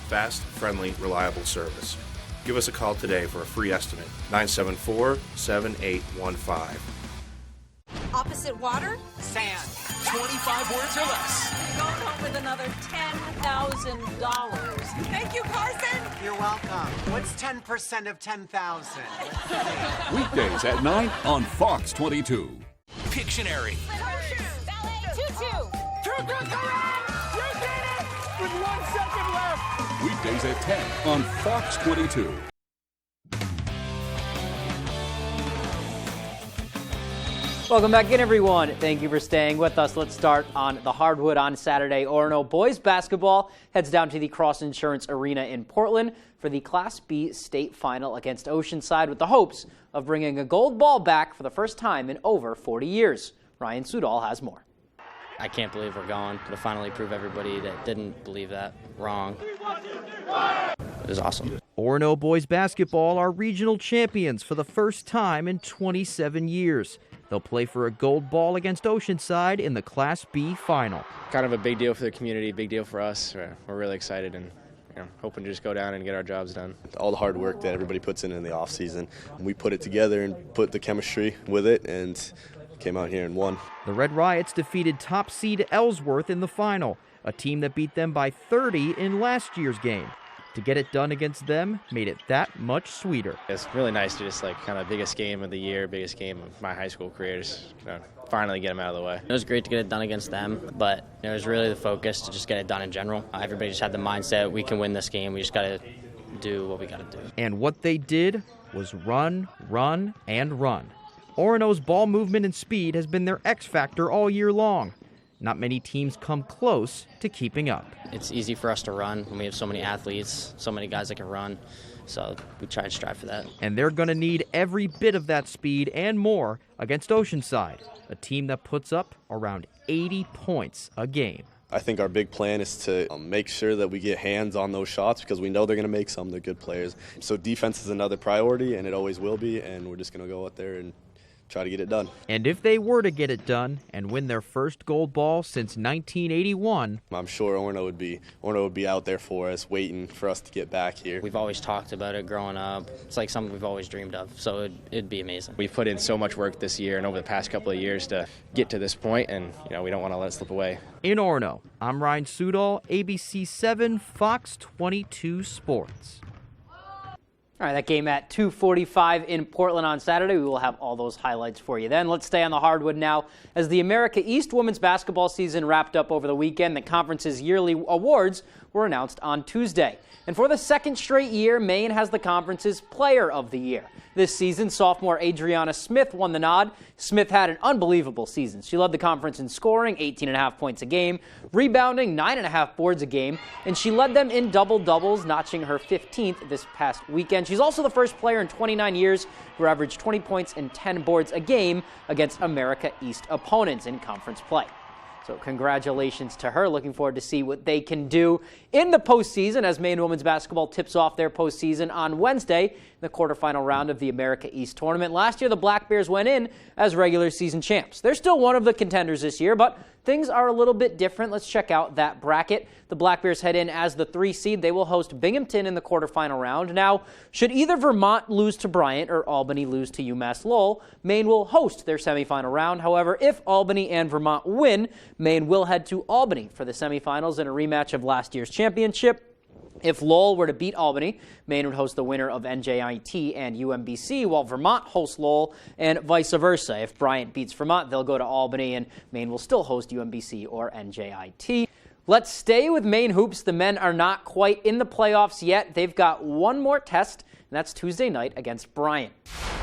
Fast, friendly, reliable service. Give us a call today for a free estimate, 974-7815. Opposite water? Sand. 25 words or less. Going home with another $10,000. Thank you, Carson. You're welcome. What's 10% of 10,000? Weekdays at 9 on Fox 22. Pictionary. Ballet tutu. Correct! You did it! With 1 second left. Weekdays at 10 on Fox 22. Welcome back in, everyone. Thank you for staying with us. Let's start on the hardwood on Saturday. Orono boys basketball heads down to the Cross Insurance Arena in Portland for the Class B state final against Oceanside with the hopes of bringing a gold ball back for the first time in over 40 years. Ryan Sudol has more. I can't believe we're going to finally prove everybody that didn't believe that wrong. It was awesome. Orono boys basketball are regional champions for the first time in 27 years. They'll play for a gold ball against Oceanside in the Class B final. Kind of a big deal for the community, big deal for us. We're really excited and hoping to just go down and get our jobs done. All the hard work that everybody puts in the off season, we put it together and put the chemistry with it and came out here and won. The Red Riots defeated top seed Ellsworth in the final, a team that beat them by 30 in last year's game. To get it done against them made it that much sweeter. It's really nice to just kind of biggest game of the year, biggest game of my high school career, just finally get them out of the way. It was great to get it done against them, but it was really the focus to just get it done in general. Everybody just had the mindset, we can win this game, we just got to do what we got to do. And what they did was run, run, and run. Orono's ball movement and speed has been their X factor all year long. Not many teams come close to keeping up. It's easy for us to run when we have so many athletes, so many guys that can run, so we try and strive for that. And they're going to need every bit of that speed and more against Oceanside, a team that puts up around 80 points a game. I think our big plan is to make sure that we get hands on those shots because we know they're going to make some. They're good players. So defense is another priority, and it always will be, and we're just going to go out there and try to get it done. And if they were to get it done and win their first gold ball since 1981, I'm sure Orono would be out there for us, waiting for us to get back here. We've always talked about it growing up. It's like something we've always dreamed of, so it'd be amazing. We've put in so much work this year and over the past couple of years to get to this point, and we don't want to let it slip away. In Orono, I'm Ryan Sudol, ABC 7, Fox 22 Sports. All right, that game at 2:45 in Portland on Saturday. We will have all those highlights for you then. Let's stay on the hardwood now. As the America East women's basketball season wrapped up over the weekend, the conference's yearly awards were announced on Tuesday. And for the second straight year, Maine has the conference's Player of the Year. This season, sophomore Adriana Smith won the nod. Smith had an unbelievable season. She led the conference in scoring, 18.5 points a game, rebounding, 9.5 boards a game, and she led them in double-doubles, notching her 15th this past weekend. She's also the first player in 29 years who averaged 20 points and 10 boards a game against America East opponents in conference play. So congratulations to her. Looking forward to see what they can do in the postseason as Maine women's basketball tips off their postseason on Wednesday in the quarterfinal round of the America East tournament. Last year, the Black Bears went in as regular season champs. They're still one of the contenders this year, but things are a little bit different. Let's check out that bracket. The Black Bears head in as the 3 seed. They will host Binghamton in the quarterfinal round. Now, should either Vermont lose to Bryant or Albany lose to UMass Lowell, Maine will host their semifinal round. However, if Albany and Vermont win, Maine will head to Albany for the semifinals in a rematch of last year's championship. If Lowell were to beat Albany, Maine would host the winner of NJIT and UMBC, while Vermont hosts Lowell and vice versa. If Bryant beats Vermont, they'll go to Albany, and Maine will still host UMBC or NJIT. Let's stay with Maine hoops. The men are not quite in the playoffs yet. They've got one more test, and that's Tuesday night against Bryant.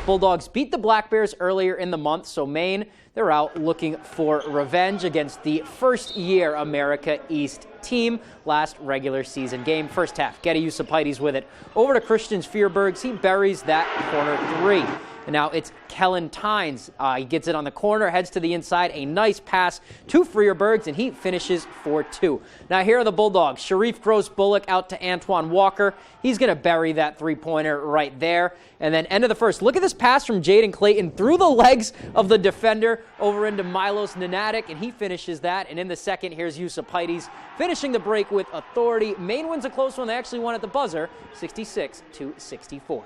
Bulldogs beat the Black Bears earlier in the month, so Maine, they're out looking for revenge against the first-year America East team last regular season game. First half, Getty Usapides with it. Over to Christian Fierbergs. He buries that corner three. And now it's Kellen Tynes. He gets it on the corner, heads to the inside. A nice pass to Fierbergs, and he finishes for 2. Now here are the Bulldogs. Sharif Gross-Bullock out to Antoine Walker. He's going to bury that three-pointer right there. And then end of the first. Look at this pass from Jaden Clayton through the legs of the defender over into Milos Nenatic, and he finishes that. And in the second, here's Usapides finishing the break with authority. Maine wins a close one. They actually won at the buzzer, 66-64.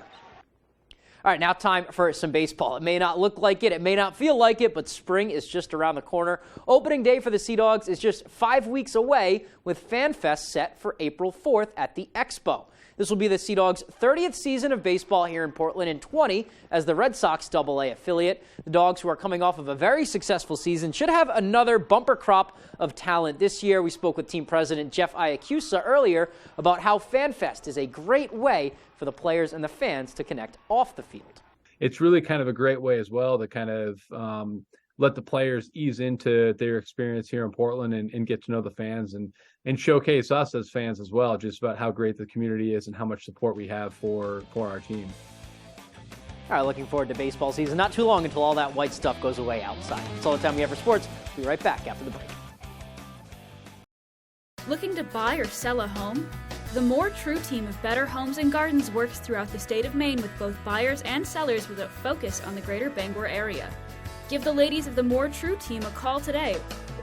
All right, now time for some baseball. It may not look like it, it may not feel like it, but spring is just around the corner. Opening day for the Sea Dogs is just 5 weeks away, with FanFest set for April 4th at the Expo. This will be the Sea Dogs' 30th season of baseball here in Portland, and 20 as the Red Sox AA affiliate. The Dogs, who are coming off of a very successful season, should have another bumper crop of talent this year. We spoke with team president Jeff Iacusa earlier about how FanFest is a great way for the players and the fans to connect off the field. It's really kind of a great way as well to kind of let the players ease into their experience here in Portland and get to know the fans and showcase us as fans as well, just about how great the community is and how much support we have for our team. All right, looking forward to baseball season. Not too long until all that white stuff goes away outside. That's all the time we have for sports. We'll be right back after the break. Looking to buy or sell a home? The More True team of Better Homes and Gardens works throughout the state of Maine with both buyers and sellers with a focus on the greater Bangor area. Give the ladies of the More True team a call today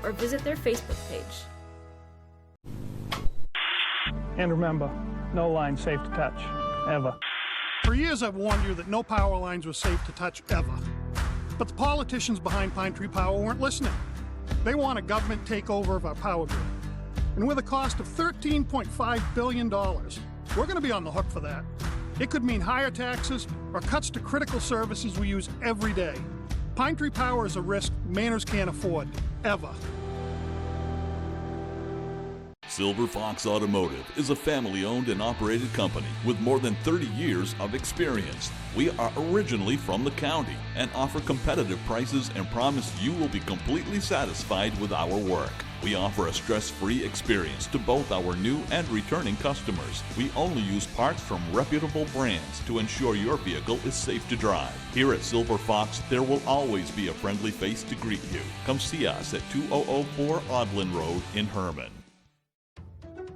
or visit their Facebook page. And remember, no line safe to touch, ever. For years I've warned you that no power lines were safe to touch ever. But the politicians behind Pine Tree Power weren't listening. They want a government takeover of our power grid. And with a cost of $13.5 billion, we're going to be on the hook for that. It could mean higher taxes or cuts to critical services we use every day. Pine Tree Power is a risk Mainers can't afford, ever. Silver Fox Automotive is a family-owned and operated company with more than 30 years of experience. We are originally from the county and offer competitive prices and promise you will be completely satisfied with our work. We offer a stress-free experience to both our new and returning customers. We only use parts from reputable brands to ensure your vehicle is safe to drive. Here at Silver Fox, there will always be a friendly face to greet you. Come see us at 2004 Audlin Road in Herman.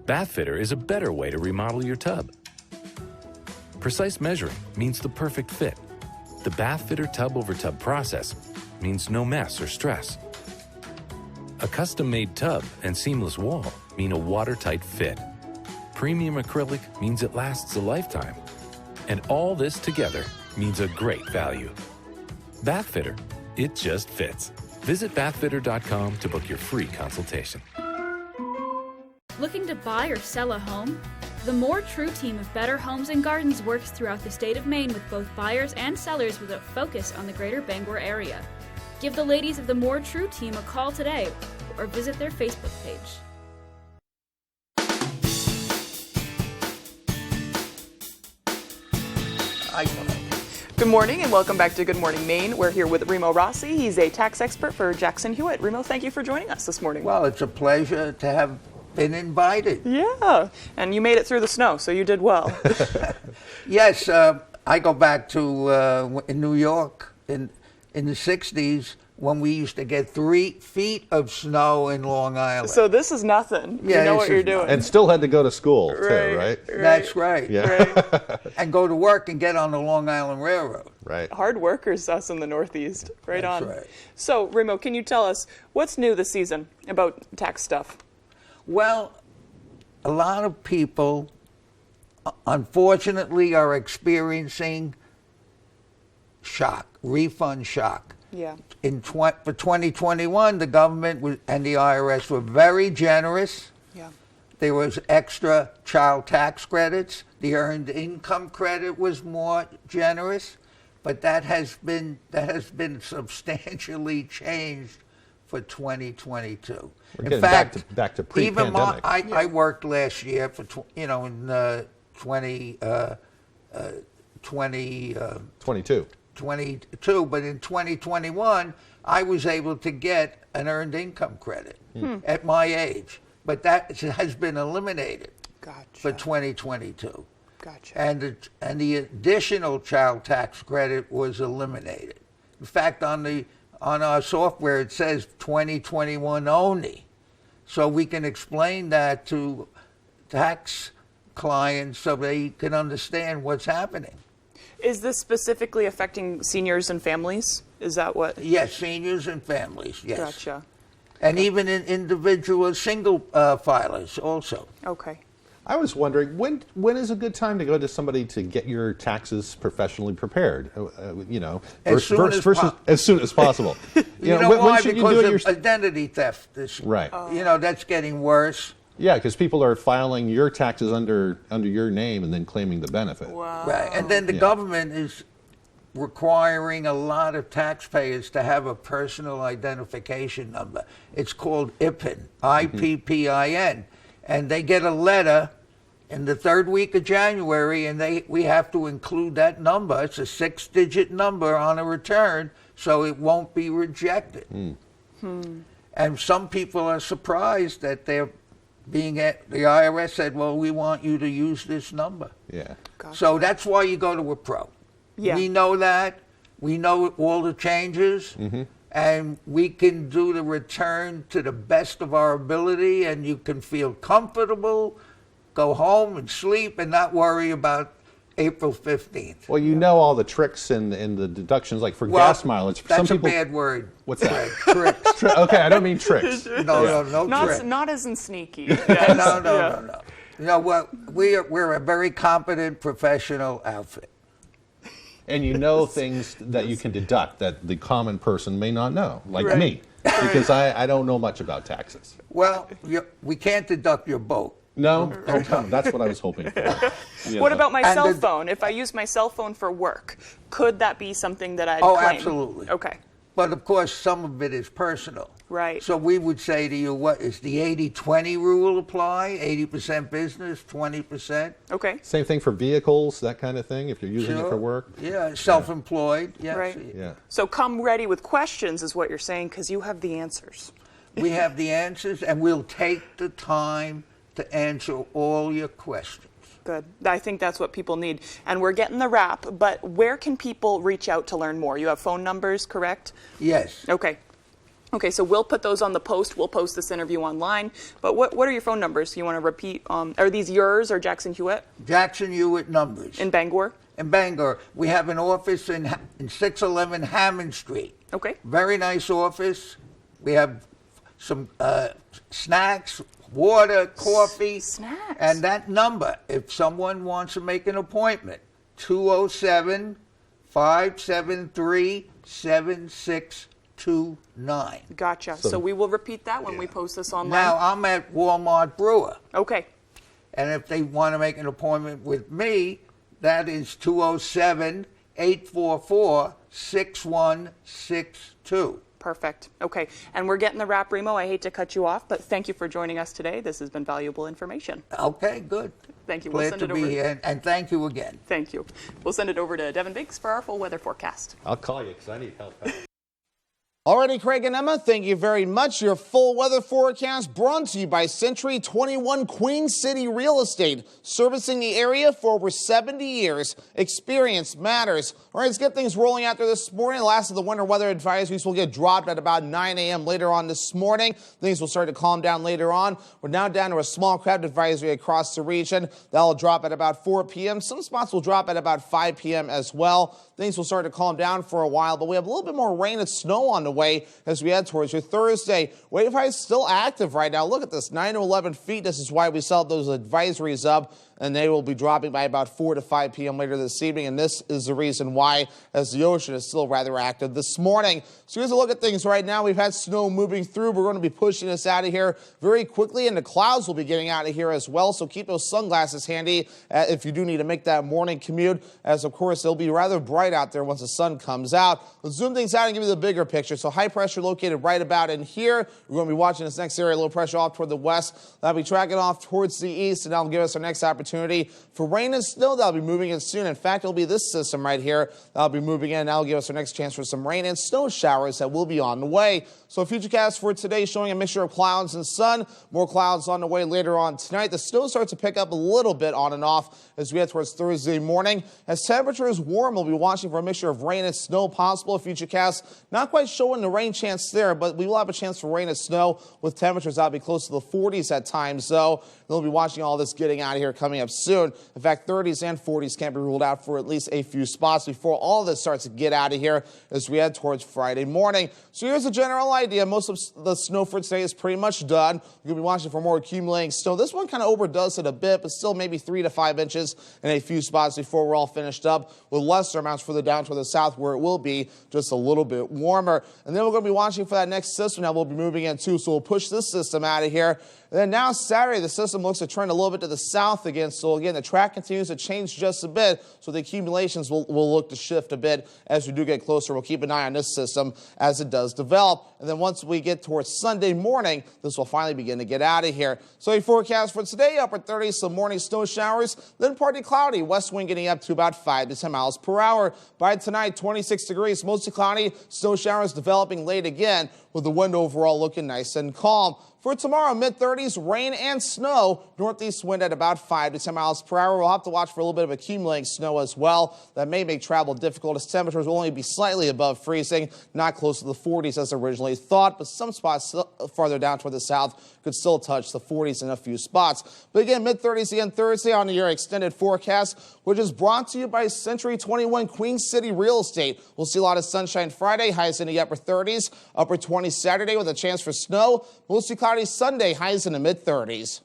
Bathfitter is a better way to remodel your tub. Precise measuring means the perfect fit. The Bathfitter tub-over-tub process means no mess or stress. A custom-made tub and seamless wall mean a watertight fit. Premium acrylic means it lasts a lifetime. And all this together means a great value. Bathfitter, it just fits. Visit bathfitter.com to book your free consultation. Looking to buy or sell a home? The More True team of Better Homes and Gardens works throughout the state of Maine with both buyers and sellers with a focus on the greater Bangor area. Give the ladies of the More True team a call today or visit their Facebook page. Good morning and welcome back to Good Morning Maine. We're here with Remo Rossi. He's a tax expert for Jackson Hewitt. Remo, thank you for joining us this morning. Well, it's a pleasure to have been invited. Yeah, and you made it through the snow, so you did well. Yes, I go back to in New York in the 60s when we used to get 3 feet of snow in Long Island. So this is nothing. Yeah, you know what you're doing. And still had to go to school, too, right? That's right. Yeah. Right. And go to work and get on the Long Island Railroad. Right. Hard workers, us in the Northeast. Right That's on. Right. So, Remo, can you tell us what's new this season about tax stuff? Well, a lot of people, unfortunately, are experiencing refund shock. Yeah. For 2021, the government and the IRS were very generous. Yeah. There was extra child tax credits. The earned income credit was more generous, but that has been substantially changed for 2022. We're In fact, back to pre-pandemic. Even I worked last year for in 22, but in 2021 I was able to get an earned income credit at my age, but that has been eliminated for 2022. Gotcha. And the additional child tax credit was eliminated. In fact, on our software it says 2021 only, so we can explain that to tax clients so they can understand what's happening. Is this specifically affecting seniors and families? Is that what? Yes, seniors and families, yes. Gotcha. And even in individual single filers also. Okay. I was wondering, when is a good time to go to somebody to get your taxes professionally prepared? As soon as possible. You know why? Because of identity theft. Right. That's getting worse. Yeah, because people are filing your taxes under your name and then claiming the benefit. Wow. Right, and then the government is requiring a lot of taxpayers to have a personal identification number. It's called IPPIN, I-P-P-I-N, and they get a letter in the third week of January, and we have to include that number. It's a 6-digit number on a return, so it won't be rejected. And some people are surprised that they're the IRS said, well, we want you to use this number. Yeah. Gotcha. So that's why you go to a pro. Yeah. We know that. We know all the changes. And we can do the return to the best of our ability, and you can feel comfortable, go home and sleep, and not worry about April 15th. Well, you know all the tricks and the deductions, like for gas mileage. That's some people, a bad word. What's that? Tricks. Okay, I don't mean tricks. No tricks. Not as in sneaky. No. You know what? We're a very competent professional outfit. And you know things that you can deduct that the common person may not know, like me, because I don't know much about taxes. Well, we can't deduct your boat. No, that's what I was hoping for. What about my cell phone? If I use my cell phone for work, could that be something that I'd claim? Absolutely. Okay. But of course, some of it is personal. Right. So we would say to you, what is the 80-20 rule apply? 80% business, 20%? Okay. Same thing for vehicles, that kind of thing, if you're using it for work? Yeah, self-employed, yes. Right. Yeah. So come ready with questions is what you're saying, because you have the answers. We have the answers, and we'll take the time to answer all your questions. Good. I think that's what people need. And we're getting the wrap, but where can people reach out to learn more? You have phone numbers, correct? Yes. Okay. Okay, so we'll put those on the post. We'll post this interview online. But what are your phone numbers? You want to repeat? Are these yours or Jackson Hewitt? Jackson Hewitt numbers. In Bangor? In Bangor. We have an office in 611 Hammond Street. Okay. Very nice office. We have some snacks, water, coffee. Snacks. And that number, if someone wants to make an appointment, 207-573-7629. Gotcha. So we will repeat that when we post this online. Now, I'm at Walmart Brewer. Okay. And if they want to make an appointment with me, that is 207-844-6162. Perfect. Okay. And we're getting the wrap, Remo. I hate to cut you off, but thank you for joining us today. This has been valuable information. Okay, good. Thank you. Glad to be here, and thank you again. Thank you. We'll send it over to Devin Biggs for our full weather forecast. I'll call you because I need help. Alrighty, Craig and Emma, thank you very much. Your full weather forecast brought to you by Century 21 Queen City Real Estate, servicing the area for over 70 years. Experience matters. All right, let's get things rolling out there this morning. The last of the winter weather advisories will get dropped at about 9 a.m. later on this morning. Things will start to calm down later on. We're now down to a small crowd advisory across the region. That'll drop at about 4 p.m. Some spots will drop at about 5 p.m. as well. Things will start to calm down for a while, but we have a little bit more rain and snow on the the way as we head towards your Thursday. Wave high is still active right now. Look at this, 9 to 11 feet. This is why we saw those advisories up, and they will be dropping by about 4 to 5 p.m. later this evening, and this is the reason why, as the ocean is still rather active this morning. So here's a look at things right now. We've had snow moving through. We're going to be pushing this out of here very quickly, and the clouds will be getting out of here as well, so keep those sunglasses handy if you do need to make that morning commute, as of course it'll be rather bright out there once the sun comes out. Let's zoom things out and give you the bigger picture. So high pressure located right about in here. We're going to be watching this next area, low pressure off toward the west. That'll be tracking off towards the east, and that'll give us our next opportunity for rain and snow. That'll be moving in soon. In fact, it'll be this system right here that'll be moving in. That'll give us our next chance for some rain and snow showers that will be on the way. So futurecast for today showing a mixture of clouds and sun. More clouds on the way later on tonight. The snow starts to pick up a little bit on and off as we head towards Thursday morning. As temperatures warm, we'll be watching for a mixture of rain and snow possible. Futurecast not quite showing the rain chance there, but we will have a chance for rain and snow with temperatures that'll be close to the 40s at times. So we'll be watching all this getting out of here coming up soon. In fact, 30s and 40s can't be ruled out for at least a few spots before all this starts to get out of here as we head towards Friday morning. So here's a general idea. Most of the snow for today is pretty much done. We're going to be watching for more accumulating snow. This one kind of overdoes it a bit, but still maybe 3 to 5 inches in a few spots before we're all finished up, with lesser amounts further down toward the south where it will be just a little bit warmer. And then we're going to be watching for that next system that we'll be moving into. So we'll push this system out of here. And then now Saturday, the system looks to trend a little bit to the south again. So again, the track continues to change just a bit. So the accumulations will look to shift a bit as we do get closer. We'll keep an eye on this system as it does develop. And then once we get towards Sunday morning, this will finally begin to get out of here. So a forecast for today, upper 30s, some morning snow showers, then partly cloudy. West wind getting up to about 5 to 10 miles per hour. By tonight, 26 degrees, mostly cloudy, snow showers developing late again, with the wind overall looking nice and calm. For tomorrow, mid-30s, rain and snow. Northeast wind at about 5 to 10 miles per hour. We'll have to watch for a little bit of accumulating snow as well. That may make travel difficult as temperatures will only be slightly above freezing, not close to the 40s as originally thought, but some spots farther down toward the south could still touch the 40s in a few spots. But again, mid-30s again Thursday on your extended forecast, which is brought to you by Century 21 Queen City Real Estate. We'll see a lot of sunshine Friday, highs in the upper 30s, upper 20s Saturday with a chance for snow. We'll see cloudy Sunday, highs in the mid-30s.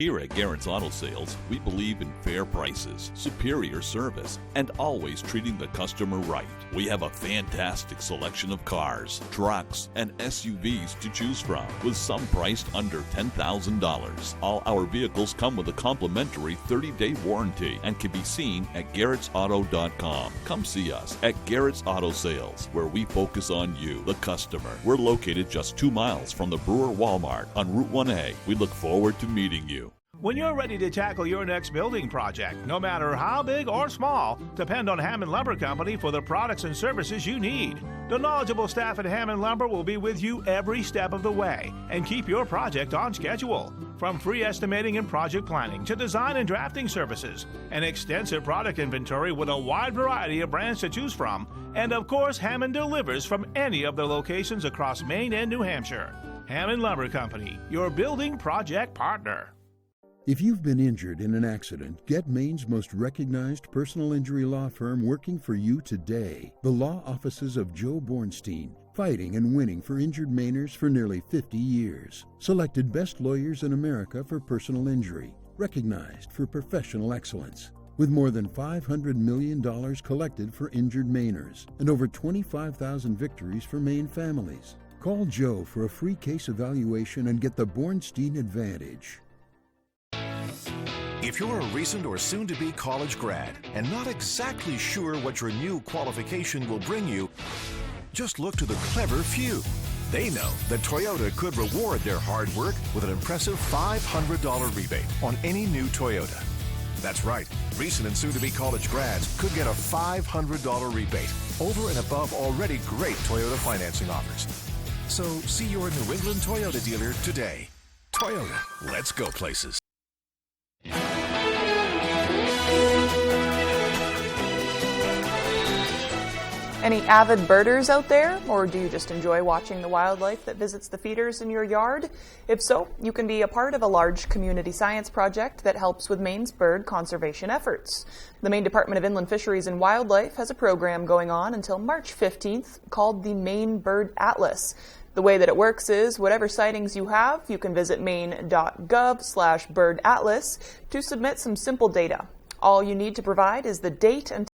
Here at Garrett's Auto Sales, we believe in fair prices, superior service, and always treating the customer right. We have a fantastic selection of cars, trucks, and SUVs to choose from, with some priced under $10,000. All our vehicles come with a complimentary 30-day warranty and can be seen at garrettsauto.com. Come see us at Garrett's Auto Sales, where we focus on you, the customer. We're located just 2 miles from the Brewer Walmart on Route 1A. We look forward to meeting you. When you're ready to tackle your next building project, no matter how big or small, depend on Hammond Lumber Company for the products and services you need. The knowledgeable staff at Hammond Lumber will be with you every step of the way and keep your project on schedule. From free estimating and project planning to design and drafting services, an extensive product inventory with a wide variety of brands to choose from, and of course, Hammond delivers from any of the locations across Maine and New Hampshire. Hammond Lumber Company, your building project partner. If you've been injured in an accident, get Maine's most recognized personal injury law firm working for you today. The law offices of Joe Bornstein, fighting and winning for injured Mainers for nearly 50 years. Selected best lawyers in America for personal injury, recognized for professional excellence. With more than $500 million collected for injured Mainers and over 25,000 victories for Maine families. Call Joe for a free case evaluation and get the Bornstein Advantage. If you're a recent or soon-to-be college grad and not exactly sure what your new qualification will bring you, just look to the clever few. They know that Toyota could reward their hard work with an impressive $500 rebate on any new Toyota. That's right, recent and soon-to-be college grads could get a $500 rebate over and above already great Toyota financing offers. So see your New England Toyota dealer today. Toyota, let's go places. Any avid birders out there, or do you just enjoy watching the wildlife that visits the feeders in your yard? If so, you can be a part of a large community science project that helps with Maine's bird conservation efforts. The Maine Department of Inland Fisheries and Wildlife has a program going on until March 15th called the Maine Bird Atlas. The way that it works is whatever sightings you have, you can visit maine.gov/birdatlas to submit some simple data. All you need to provide is the date and